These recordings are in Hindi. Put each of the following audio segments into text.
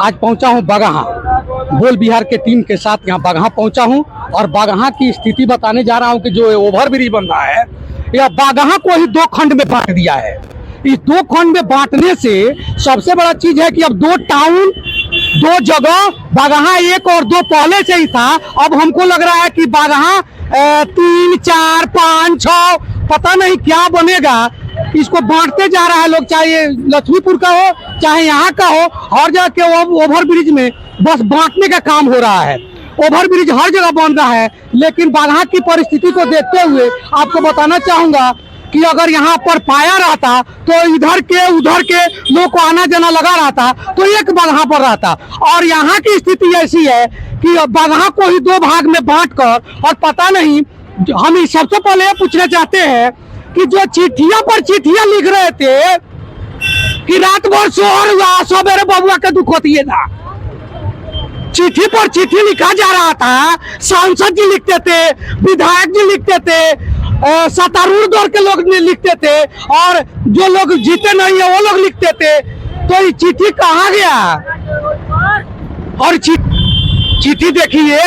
आज पहुंचा हूं बगहा, बोल बिहार के टीम के साथ यहाँ बगहा पहुंचा हूं और बगहा की स्थिति बताने जा रहा हूं कि जो ओवर ब्रिज बन रहा है यह बगहा को ही दो खंड में बांट दिया है। इस दो खंड में बांटने से सबसे बड़ा चीज है कि अब दो टाउन, दो जगह, बगहा 1 और 2 पहले से ही था, अब हमको लग रहा है कि बगहा 3, 4, 5, 6 पता नहीं क्या बनेगा। इसको बांटते जा रहा है लोग, चाहे लक्ष्मीपुर का हो चाहे यहाँ का हो, हर जगह के ओवर ब्रिज में बस बांटने का काम हो रहा है। ओवर ब्रिज हर जगह बन रहा है, लेकिन बगहा की परिस्थिति को देखते हुए आपको बताना चाहूंगा कि अगर यहाँ पर पाया रहता तो इधर के उधर के लोग को आना जाना लगा रहता तो एक बगहा पर रहता। और यहाँ की स्थिति ऐसी है कि बगहा को ही 2 भाग में बांटकर, और पता नहीं, हम सबसे पहले ये पूछना चाहते हैं कि जो चिट्ठिया पर चिट्ठियां लिख रहे थे कि रात भर सोहर हुआ, सवेरे बबुआ के दुख होती है था, चिट्ठी पर चिट्ठी लिखा जा रहा था। सांसद जी लिखते थे, विधायक जी लिखते थे, सत्तारूढ़ दौर के लोग लिखते थे, और जो लोग जीते नहीं है वो लोग लिखते थे। तो ये चिट्ठी कहाँ गया? और चिट्ठी देखिए,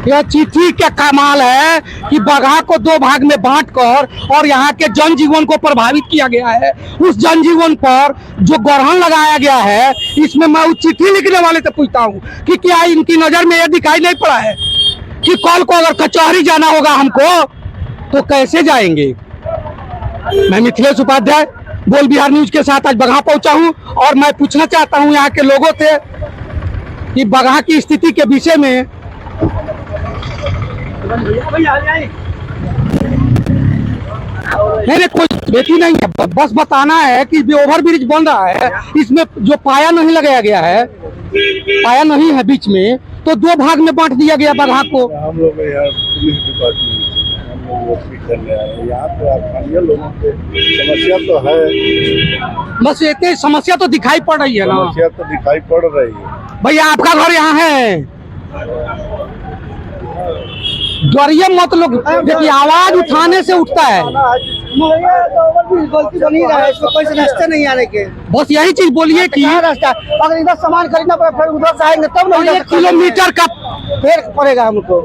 यह चिट्ठी क्या कमाल है कि बगहा को 2 भाग में बांटकर और यहाँ के जनजीवन को प्रभावित किया गया है। उस जनजीवन पर जो ग्रहण लगाया गया है, इसमें मैं उस चिट्ठी लिखने वाले से पूछता हूँ कि क्या इनकी नजर में यह दिखाई नहीं पड़ा है कि कल को अगर कचहरी जाना होगा हमको तो कैसे जाएंगे। मैं मिथिलेश उपाध्याय, बोल बिहार न्यूज के साथ आज बगहा पहुंचा हूं और मैं पूछना चाहता हूं यहाँ के लोगों से कि बगहा की स्थिति के विषय में। नहीं, कोई बेटी नहीं है, बस बताना है कि जो ओवर ब्रिज बन रहा है इसमें जो पाया नहीं लगाया गया है, पाया नहीं है बीच में, तो 2 भाग में बांट दिया गया बगहा को। हम लोग यहाँ पुलिस डिपार्टमेंट यहाँ पे स्थानीय लोगों के समस्या तो है, बस इतनी समस्या तो दिखाई पड़ रही है ना। समस्या तो दिखाई पड़ रही है। भैया आपका घर यहाँ है, डरिए मत लोग, देखिए आवाज उठाने से उठता है। गलती तो नहीं रहा है, इसमें कोई रास्ते नहीं आने के, बस यही चीज बोलिए कि रास्ता अगर इधर सामान खरीदना पड़े फिर उधर से आएंगे तब ना, 1 किलोमीटर का फिर पड़ेगा हमको।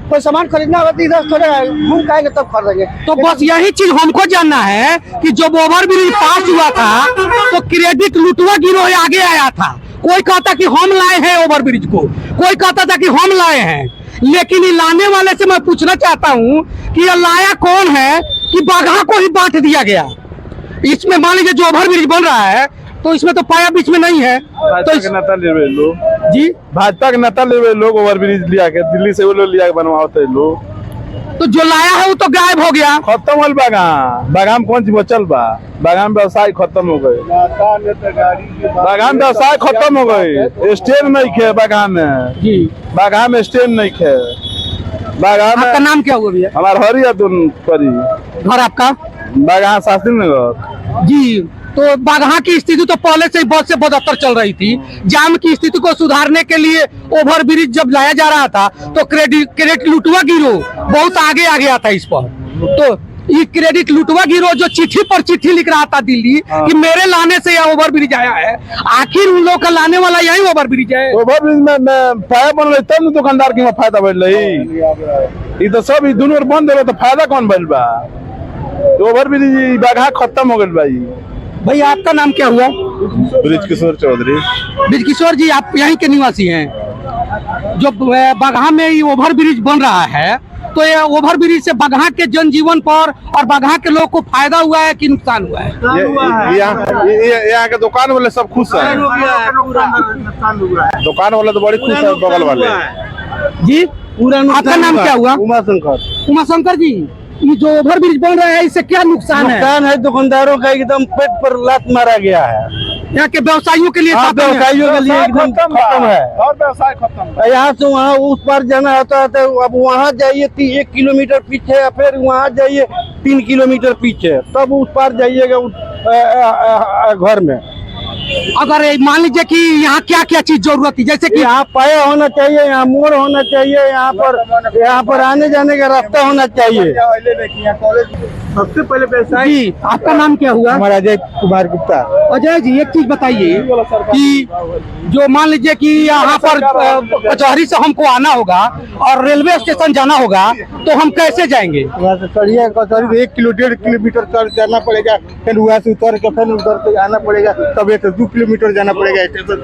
कोई सामान खरीदना होगा तो इधर थोड़े घूम के आएंगे तब खरीदेंगे। तो बस यही चीज हमको जानना है कि जब ओवर ब्रिज पास हुआ था तो क्रेडिट लुटवा गिरोह आगे आया था। कोई कहता कि हम लाए हैं ओवर ब्रिज को, कोई कहता था कि हम लाए हैं, लेकिन ये लाने वाले से मैं पूछना चाहता हूँ कि ये लाया कौन है कि बगहा को ही बांट दिया गया। इसमें मान लीजिए जो ओवर ब्रिज बन रहा है तो इसमें तो पाया बीच में नहीं है, तो नेता ले लोग जी, भाजपा के नेता ले लोग ओवर ब्रिज लिया के, दिल्ली से वो लोग लिया के बनवाते लोग, तो जो लाया है वो तो गायब हो गया, खत्म हो बगहा में कौन चीज बचल बा? बगहा में व्यवसाय खत्म हो गए, बगहा में व्यवसाय खत्म हो गए। स्टैंड नहीं खे बगहा में जी, बगहा में स्टैंड नहीं खे बगहा में। आपका नाम क्या हुआ भैया? हमारा हरी अब्दुल परी, घर आपका? बगहा शास्त्री नगर जी। तो बगहा की स्थिति तो पहले से ही बहुत से बदतर चल रही थी। जाम की स्थिति को सुधारने के लिए ओवर ब्रिज जब लाया जा रहा था तो क्रेडिट लुटवा गिरोह बहुत आगे आ गया था इस पर। तो ये क्रेडिट लुटवा गिरोह जो चिट्ठी पर चिट्ठी लिख रहा था दिल्ली कि मेरे लाने से यह ओवर ब्रिज आया है, आखिर उन लोग का लाने वाला यही ओवर ब्रिज है। ओवर ब्रिज में पाया बन रही तब न दुकानदार की फायदा बढ़ रही, तो सब दोनों बंद हो तो फायदा कौन बढ़ बा? ओवर ब्रिज बगहा खत्म हो गई भाई। भैया आपका नाम क्या हुआ? ब्रिजकिशोर चौधरी। ब्रिजकिशोर जी, आप यहीं के निवासी हैं। जो बगहा में ये ओवर ब्रिज बन रहा है तो ये ओवर ब्रिज से बगहा के जनजीवन पर और बगहा के लोग को फायदा हुआ है कि नुकसान हुआ है? यहाँ के दुकान वाले सब खुश है, दुकान वाले तो बड़ी खुश है, बगल वाले जी। आपका नाम क्या हुआ? उमाशंकर जी, ये जो ओवर ब्रिज बन रहा है इससे क्या नुकसान है? नुकसान है दुकानदारों का, एकदम पेट पर लात मारा गया है। यहाँ के व्यवसायियों के लिए, व्यवसायियों के लिए एकदम खत्म है, और व्यवसाय खत्म। यहाँ से वहाँ उस पार जाना होता है तो अब वहाँ जाइए 1 किलोमीटर पीछे, फिर वहाँ जाइए 3 किलोमीटर पीछे, तब उस पार जाइएगा घर में। अगर मान लीजिए कि यहाँ क्या क्या चीज जरूरत है, जैसे कि यहाँ पाया होना चाहिए, यहाँ मोड़ होना चाहिए, यहाँ पर आने जाने का रास्ता होना चाहिए। सबसे पहले पैसा जी, आपका नाम क्या हुआ? हमारा अजय कुमार गुप्ता। अजय जी, एक चीज बताइए कि जो मान लीजिए कि यहाँ पर कचहरी से हमको आना होगा और रेलवे स्टेशन जाना होगा, तो हम कैसे जाएंगे? वहाँ से चढ़िए कचहरी से 1 किलोमीटर चढ़ जाना पड़ेगा, फिर वहाँ से उतर के फिर उधर से आना पड़ेगा, तब 2 किलोमीटर जाना पड़ेगा स्टेशन।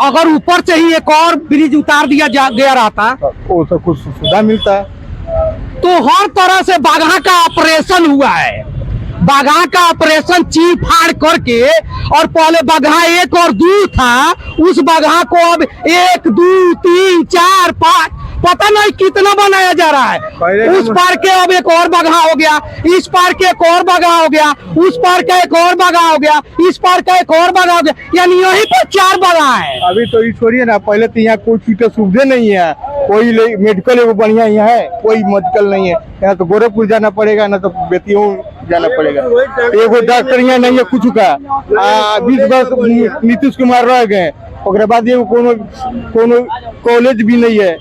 अगर ऊपर से ही एक और ब्रिज उतार दिया गया रहता वो सब कुछ सुविधा मिलता है। तो हर तरह से बागहा का ऑपरेशन हुआ है। बागहा का ऑपरेशन चीर फाड़ करके, और पहले बागहा 1 और 2 था, उस बागहा को अब 1, 2, 3, 4, 5 पता नहीं कितना बनाया जा रहा है। उस पार के अब एक और बागहा हो गया, इस पार के एक और बागहा हो गया, उस पार का एक और बागहा हो गया, इस पार का एक और बागहा हो गया, यानी यहीं पर 4 बागहा है। अभी तो ये छोड़िए ना, पहले तो यहाँ कोई चीज का सुविधा नहीं है, कोई मेडिकल एगो बढ़िया यहाँ है, कोई मेडिकल नहीं है। यहाँ तो गोरखपुर जाना पड़ेगा, ना तो बेतियों जाना पड़ेगा। एगो डॉक्टर यहाँ नहीं है कुछ का। 20 वर्ष नीतीश कुमार रह गए, ओकरे बाद ये कोनो कॉलेज भी नहीं है,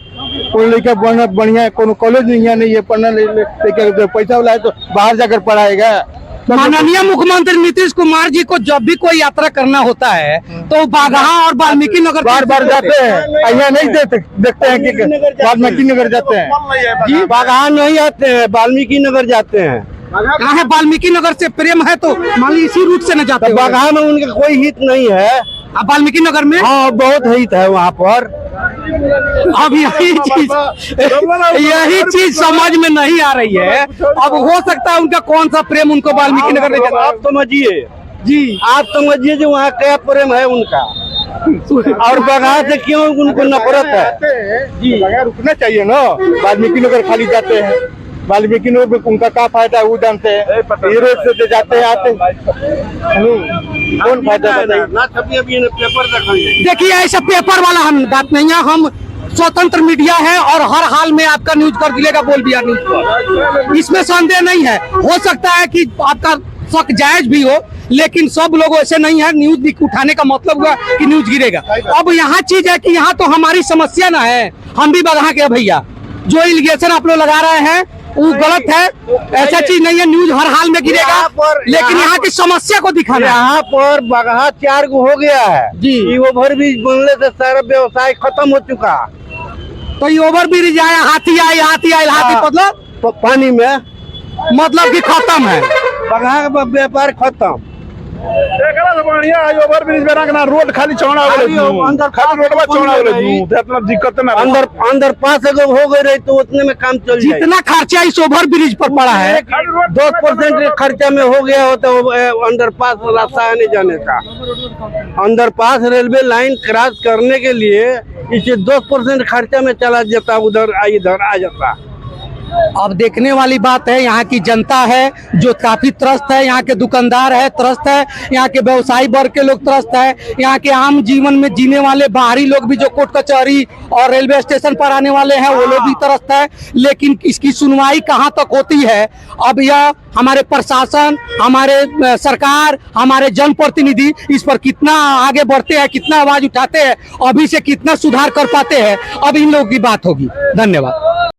कोई लड़का बढ़िया कोनो कॉलेज यहाँ नहीं है, पढ़ना लेके पैसा वाला है तो बाहर जाकर पढ़ाएगा। माननीय मुख्यमंत्री नीतीश कुमार जी को जब भी कोई यात्रा करना होता है तो बागहा और वाल्मीकि नगर बार बार जाते हैं, यहाँ नहीं देखते हैं कि वाल्मीकि नगर जाते हैं जी। बागहा नहीं आते हैं, वाल्मीकि नगर जाते हैं। कहाँ है? वाल्मीकि नगर से प्रेम है तो मान लीजिए इसी रूट से न जाते। बागहा में उनका कोई हित नहीं है। अब वाल्मीकि नगर में हाँ बहुत हित है वहाँ पर। अब यही चीज समझ में नहीं आ रही है। अब हो सकता है उनका कौन सा प्रेम उनको वाल्मीकि नगर ले जाता। आप समझिए जी, आप समझिए जो वहाँ क्या प्रेम है उनका, और बागहा से क्यों उनको नफरत है जी। रुकना चाहिए ना, वाल्मीकि नगर खाली जाते हैं, वाल्मीकि नगर उनका क्या फायदा है वो जानते हैं। ये रोड से जाते हैं आते कौन फायदा बताइए। देखिए ऐसा पेपर वाला हम बात नहीं है, हम स्वतंत्र मीडिया है और हर हाल में आपका न्यूज कर दिलेगा बोल बिहार न्यूज पर, इसमें संदेह नहीं है। हो सकता है कि आपका शक जायज भी हो, लेकिन सब लोग ऐसे नहीं है। न्यूज उठाने का मतलब हुआ कि न्यूज गिरेगा। अब यहाँ चीज है कि यहाँ तो हमारी समस्या ना है, हम भी बागहा के भैया। जो एलिगेशन आप लोग लगा रहे हैं वो गलत है, ऐसा चीज नहीं है। न्यूज हर हाल में गिरेगा, लेकिन यहाँ की समस्या को दिखाना। यहाँ पर बागहा 4 गो हो गया है जी। ये ओवर ब्रिज बनने से सारा व्यवसाय खत्म हो चुका। तो ये ओवर ब्रिज आया, हाथी मतलब पानी में मतलब कि खत्म है, बागहा का व्यापार खत्म। बढ़िया ओवर ब्रिज में रोड खाली चौड़ा हो गई, अंदर खाली रोडवा चौड़ा हो गई, इतना दिक्कत ना। अंदर 5 हो गई रही तो उतने में काम चल जाए। जितना खर्चा इस ओवर ब्रिज पर पड़ा है 10% खर्चा में हो गया होता अंडर पास रास्ता आने जाने का। Under pass railway line cross करने के लिए इसे 10% खर्चा में चला जाता, उधर इधर आ जाता। अब देखने वाली बात है, यहाँ की जनता है जो काफी त्रस्त है, यहाँ के दुकानदार है त्रस्त है, यहाँ के व्यवसायी वर्ग के लोग त्रस्त है, यहाँ के आम जीवन में जीने वाले बाहरी लोग भी जो कोर्ट कचहरी और रेलवे स्टेशन पर आने वाले हैं वो लोग भी त्रस्त है। लेकिन इसकी सुनवाई कहाँ तक होती है? अब यह हमारे प्रशासन, हमारे सरकार, हमारे जनप्रतिनिधि इस पर कितना आगे बढ़ते हैं, कितना आवाज उठाते हैं, अभी से कितना सुधार कर पाते हैं, अब इन लोगों की बात होगी। धन्यवाद।